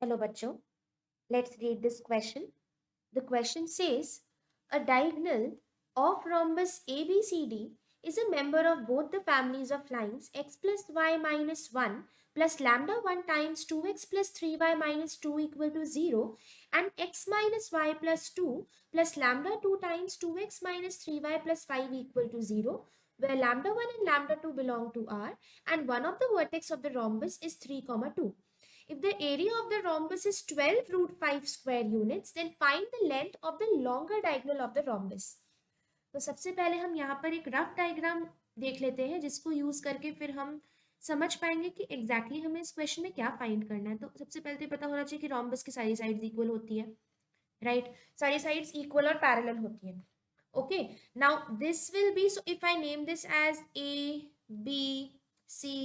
Hello, bachcho. Let's read this question. The question says a diagonal of rhombus ABCD is a member of both the families of lines x plus y minus 1 plus lambda 1 times 2x plus 3y minus 2 equal to 0 and x minus y plus 2 plus lambda 2 times 2x minus 3y plus 5 equal to 0, where lambda 1 and lambda 2 belong to R and one of the vertex of the rhombus is 3, 2. If the area of the rhombus is 12 root 5 square units, then find the length of the longer diagonal of the rhombus. तो सबसे पहले हम यहाँ पर एक rough diagram देख लेते हैं जिसको यूज करके फिर हम समझ पाएंगे कि एग्जैक्टली हमें इस क्वेश्चन में क्या फाइंड करना है। तो सबसे पहले तो पता होना चाहिए कि रॉम्बस की सारी साइड्स इक्वल होती है, राइट? सारी साइड्स इक्वल और पैरेलल होती है। Okay, now this will be, so if I name this as A B C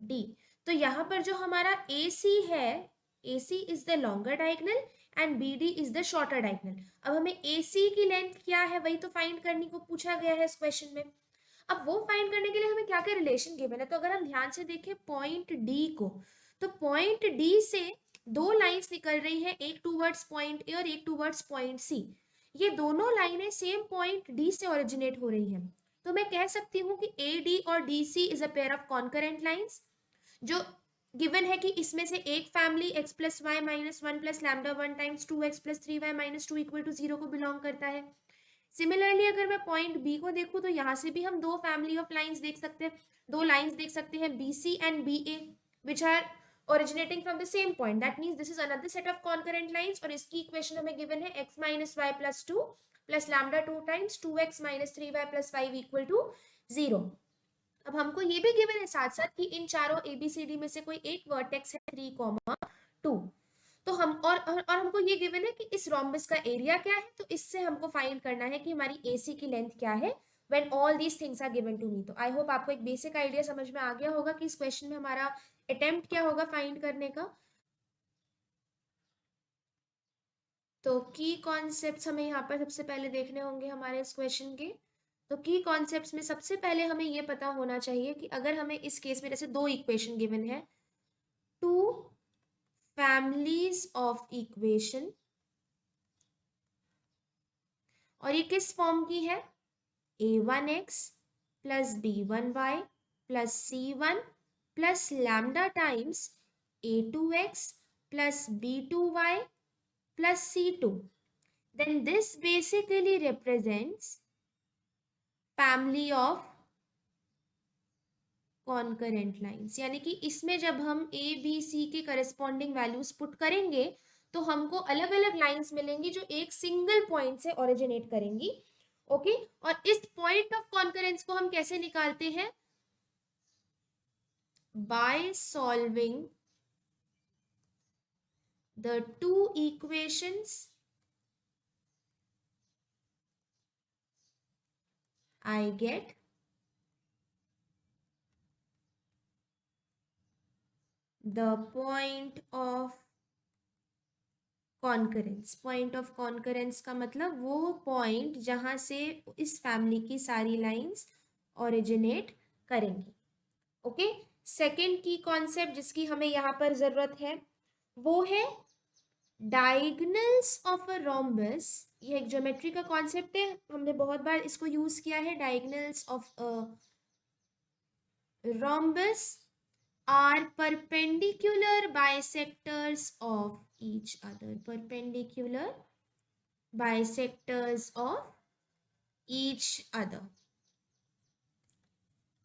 D, तो यहाँ पर जो हमारा ए सी है, A C is the longer diagonal and B D is the shorter diagonal. अब हमें ए सी की लेंथ क्या है वही तो फाइंड करने को पूछा गया है इस क्वेश्चन में। अब वो फाइंड करने के लिए हमें क्या क्या रिलेशन गिवन है, तो अगर हम ध्यान से देखें पॉइंट डी को, तो पॉइंट डी से दो लाइंस निकल रही है, एक टूवर्ड्स पॉइंट ए और एक टूवर्ड्स पॉइंट सी। ये दोनों लाइनें सेम पॉइंट डी से ओरिजिनेट हो रही हैं, तो मैं कह सकती हूँ कि ए डी और D C is a pair of concurrent lines. जो गिवन है कि इसमें से एक family x plus Y minus 1 plus lambda 1 times 2x plus 3y minus 2 equal to 0 को बिलोंग करता है। सिमिलरली अगर मैं पॉइंट बी को देखूं तो यहाँ से भी हम दो फैमिली ऑफ लाइंस देख सकते हैं, दो लाइंस देख सकते हैं B C and B A which are originating from the same point. That means this is another set of concurrent lines और इसकी इक्वेशन हमें गिवन है x minus Y plus 2 plus lambda 2 times 2x minus 3y plus 5 equal to 0। अब हमको ये भी given है साथ साथ कि इन चारों एबीसीडी में से कोई एक वर्टेक्स है 3, 2। तो हम और हमको ये गिवन है कि इस रोम्बस का एरिया क्या है, तो इससे हमको फाइंड करना है कि हमारी एसी की लेंथ क्या है when all these things are given to me. तो आई होप आपको एक बेसिक आइडिया समझ में आ गया होगा कि इस क्वेश्चन में हमारा अटेम्प्ट क्या होगा फाइंड करने का। तो की कॉन्सेप्ट्स हमें यहाँ पर सबसे पहले देखने होंगे हमारे इस क्वेश्चन के। तो की कॉन्सेप्ट्स में सबसे पहले हमें ये पता होना चाहिए कि अगर हमें इस केस में जैसे दो इक्वेशन गिवन है, टू फैमिलीज ऑफ इक्वेशन, और ये किस फॉर्म की है, a1x plus b1y plus c1 plus lambda times a2x plus b2y plus C2, then this basically represents family of concurrent lines। यानी कि इसमें जब हम A, B, C के करस्पॉन्डिंग वैल्यूज पुट करेंगे तो हमको अलग अलग लाइंस मिलेंगी जो एक सिंगल पॉइंट से ओरिजिनेट करेंगी। ओके, और इस पॉइंट ऑफ कॉन्करेंस को हम कैसे निकालते हैं, by solving the two equations I get the point of concurrence. Point of concurrence का मतलब वो पॉइंट जहां से इस फैमिली की सारी लाइंस ओरिजिनेट करेंगी। ओके, सेकंड की कॉन्सेप्ट जिसकी हमें यहाँ पर जरूरत है वो है डायगोनल्स ऑफ अ रोम्बस। ये एक ज्योमेट्री का कॉन्सेप्ट है, हमने बहुत बार इसको यूज किया है। Diagonals of a rhombus are perpendicular bisectors of each other, perpendicular bisectors of each other।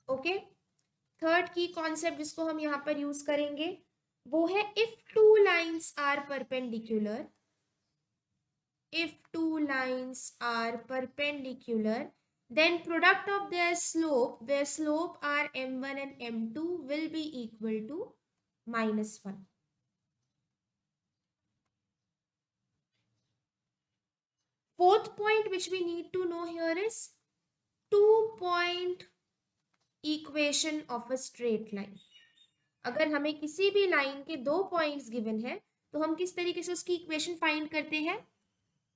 Okay, third की कॉन्सेप्ट जिसको हम यहाँ पर यूज करेंगे वो है if two lines are perpendicular, if two lines are perpendicular then product of their slope, where slope are m1 and m2 will be equal to -1। Fourth point which we need to know here is two-point equation of a straight line। अगर हमें किसी भी line के दो points given है तो हम किस तरीके से उसकी इक्वेशन फाइंड करते हैं,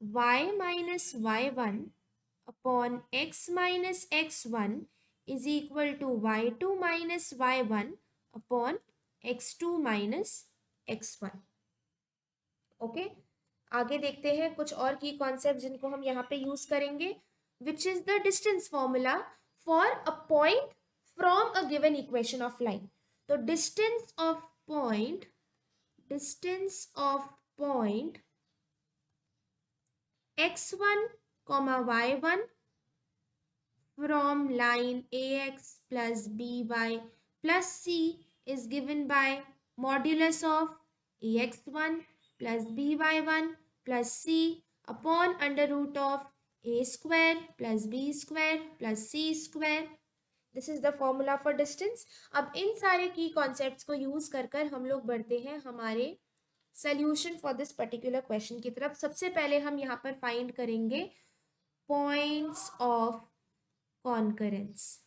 y minus y1 upon x minus x1 is equal to y2 minus y1 upon x2 minus x1। Okay, आगे देखते हैं कुछ और की कॉन्सेप्ट जिनको हम यहाँ पे यूज करेंगे, which is the distance formula for a point from a given equation of line. तो distance of point x1 comma y1 from line ax plus by plus c is given by modulus of ax1 plus by1 plus c upon under root of a square plus b square plus c square। This is the formula for distance. अब इन सारे की concepts को use कर कर हम लोग बढ़ते हैं हमारे solution for this particular question की तरफ। सबसे पहले हम यहाँ पर फाइंड करेंगे पॉइंट्स ऑफ कॉन्करेंस।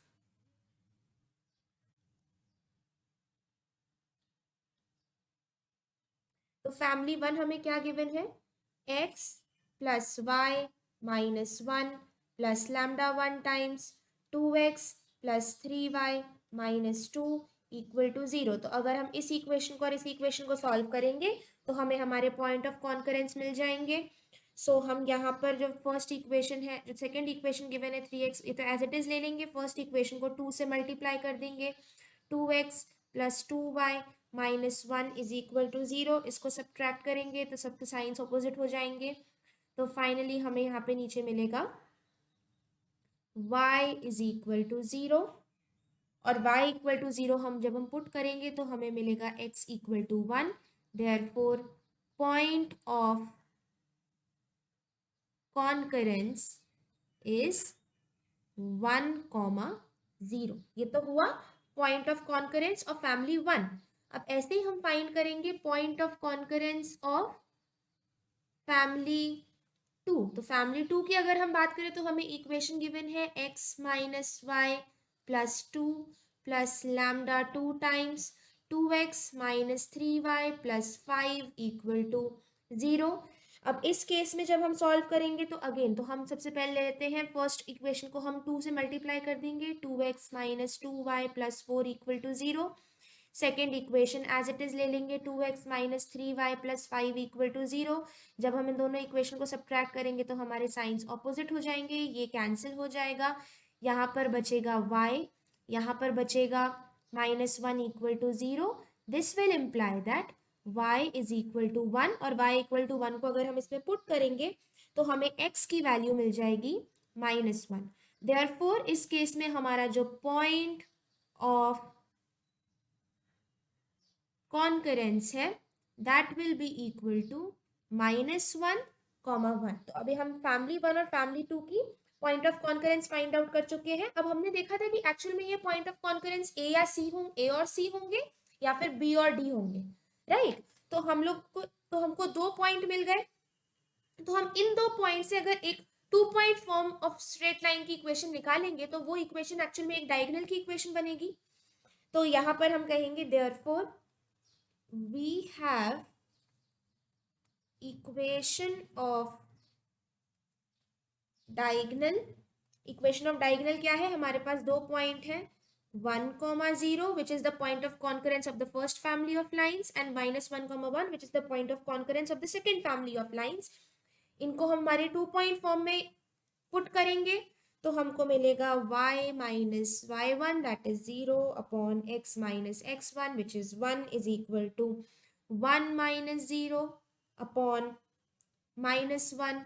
तो फैमिली वन हमें क्या गिवन है, x plus Y minus one plus lambda one times 2x plus 3y minus two equal to 0। तो अगर हम इस इक्वेशन को और इस इक्वेशन को सॉल्व करेंगे तो हमें हमारे पॉइंट ऑफ कॉन्करेंस मिल जाएंगे। सो हम यहाँ पर जो फर्स्ट इक्वेशन है, जो सेकंड इक्वेशन गिवन है 3x, ये तो एज इट इज ले लेंगे। फर्स्ट इक्वेशन को 2 से मल्टीप्लाई कर देंगे, 2x plus 2y minus one is equal to 0। इसको सब्ट्रैक्ट करेंगे तो सबके साइंस ऑपोजिट हो जाएंगे। तो फाइनली हमें यहाँ पे नीचे मिलेगा y इज इक्वल टू 0, और y इक्वल टू 0 हम जब हम पुट करेंगे तो हमें मिलेगा x equal to 1। Therefore point of concurrence is 1,0। ये तो हुआ point of concurrence of family one. अब ऐसे ही हम फाइंड करेंगे point of concurrence of family two. तो फैमिली टू की अगर हम बात करें तो हमें इक्वेशन गिवन है x minus Y plus two plus lambda two times 2x minus 3y plus 5 equal to 0। अब इस केस में जब हम सॉल्व करेंगे तो अगेन तो हम सबसे पहले ले लेते हैं फर्स्ट इक्वेशन को हम 2 से मल्टीप्लाई कर देंगे, 2x minus 2y plus 4 equal to 0। Second equation as it is ले लेंगे, 2x minus 3y plus 5 equal to 0। जब हम इन दोनों इक्वेशन को सब्ट्रैक्ट करेंगे तो हमारे साइंस ऑपोजिट हो जाएंगे, ये कैंसिल हो जाएगा। यहाँ पर बचेगा y, यहाँ पर बचेगा minus one equal to 0। This will imply that y is equal to 1, और y इक्वल टू 1 को अगर हम इसमें पुट करेंगे तो हमें x की वैल्यू मिल जाएगी -1। देयरफॉर इस केस में हमारा जो पॉइंट ऑफ कॉन्करेंस है that will be equal to -1, -1। तो अभी हम फैमिली वन और फैमिली टू की point of concurrence find out कर चुके हैं। अब हमने देखा था कि एक्चुअल में ये पॉइंट ऑफ कॉन्करेंस ए या सी होंगे, ए और सी होंगे, या फिर बी और डी होंगे, राइट। तो हम लोग को, तो हमको 2 पॉइंट मिल गए। तो हम इन 2 पॉइंट से अगर एक 2 point form of straight line की इक्वेशन निकालेंगे तो वो इक्वेशन एक्चुअल में एक डायगोनल की इक्वेशन बनेगी। तो यहाँ पर हम कहेंगे therefore we have equation of diagonal। Equation of diagonal क्या है, हमारे पास 2 पॉइंट है, 1,0 which is the point of concurrence of the first family of lines and -1,1 which is the point of concurrence of the second family of lines। इनको हम हमारे 2 point form में put करेंगे तो हमको मिलेगा y minus y1 that is 0 upon x minus x1 which is 1 is equal to 1 minus 0 upon -1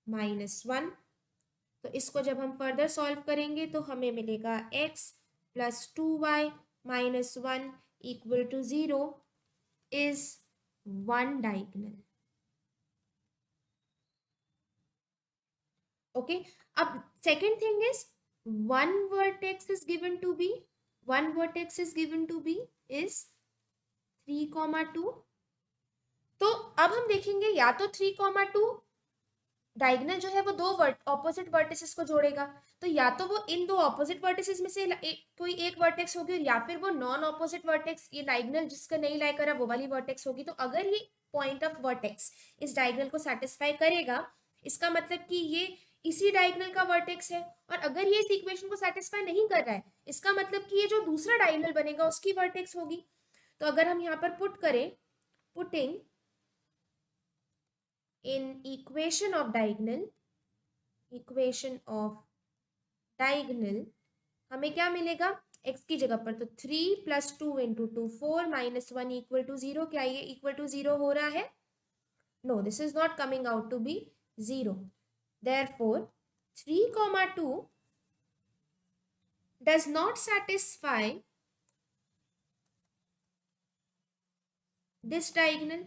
-1। तो इसको जब हम फर्दर सॉल्व करेंगे तो हमें मिलेगा x plus 2y minus 1 equal to 0 is 1 diagonal. Okay, अब second thing is one vertex is given to be is 3,2। तो अब हम देखेंगे या तो 3,2 डायगोनल जो है वो 2 ऑपोजिट वर्टिसेस को जोड़ेगा, तो या तो वो इन 2 ऑपोजिट वर्टिसेस में से कोई एक वर्टेक्स होगी, या फिर वो नॉन ऑपोजिट वर्टेक्स, ये डायगोनल जिसका नहीं लाई करा वो वाली वर्टेक्स होगी। तो अगर ये पॉइंट ऑफ वर्टेक्स इस डायगोनल को सेटिस्फाई करेगा, इसका मतलब कि ये इसी डायगोनल का वर्टेक्स है। और अगर ये इस इक्वेशन को सेटिस्फाई नहीं कर रहा है, इसका मतलब कि ये जो दूसरा डायगोनल बनेगा उसकी वर्टेक्स होगी। तो अगर हम यहाँ पर पुट करें, putting in equation of diagonal हमें क्या मिलेगा, x की जगह पर तो 3 + 2 × 2 4 - 1 = 0. क्या ये इक्वल टू 0 हो रहा है? No, this is not coming out to be 0. Therefore 3, 2 does not satisfy this diagonal.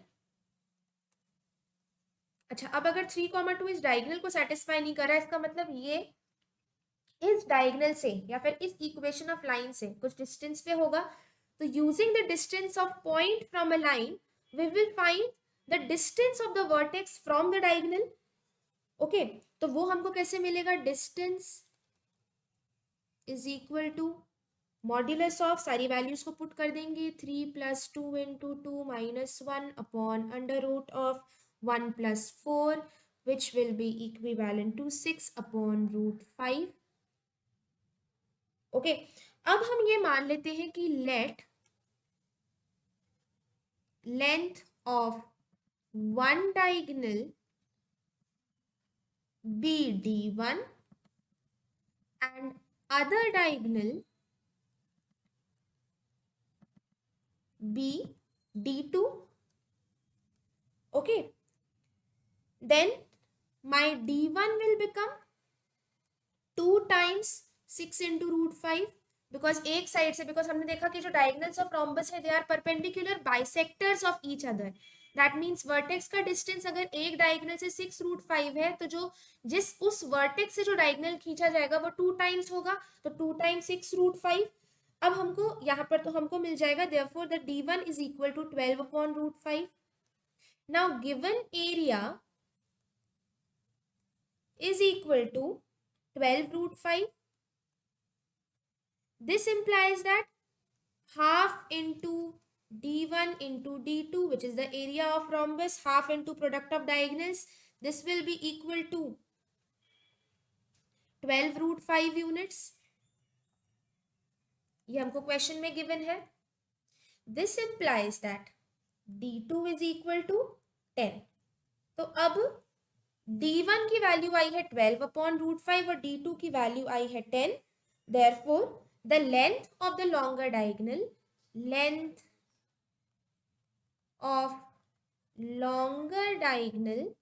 अच्छा, अब अगर 3, 2 इस डायगोनल को सेटिस्फाई नहीं कर रहा है, इसका मतलब ये इस डायगोनल से या फिर इस इक्वेशन ऑफ लाइन से कुछ डिस्टेंस पे होगा. तो using the distance of point from a line we will find the distance of the vertex from the diagonal. Okay, तो वो हमको कैसे मिलेगा? Distance is equal to modulus of, सारी वैल्यूज को पुट कर देंगे, 3 + 2 × 2 - 1 upon √1 + 4 which will be equivalent to 6 upon √5. Okay, अब हम ये मान लेते हैं कि let length of one diagonal be d1 and other diagonal be d2. Okay, then my d1 will become 2 times 6 × √5 because एक साइड से, बिकॉज हमने देखा कि जो डायगोनल्स ऑफ रोम्बस है they are perpendicular bisectors of each other. That means vertex का distance अगर एक डायगोनल से 6 √5 है तो जो जिस उस वर्टेक्स से जो डायगोनल खींचा जाएगा वो 2 टाइम्स होगा, तो 2 टाइम्स 6 √5. अब हमको यहाँ पर तो हमको मिल जाएगा therefore the d1 is equal to 12 upon √5. now given area is equal to 12 √5. this implies that half into d1 into d2 which is the area of rhombus, half into product of diagonals, this will be equal to 12 √5 units. ये हमको question में given है. this implies that d2 is equal to 10. तो अब d1 की value आई है 12 upon √5 और d2 की वैल्यू आई है 10. therefore the length of the longer diagonal, length of longer diagonal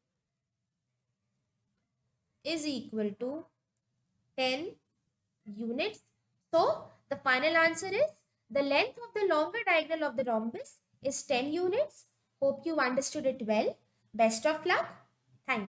is equal to 10 units. So the final answer is the length of the longer diagonal of the rhombus is 10 units. Hope you understood it well. Best of luck.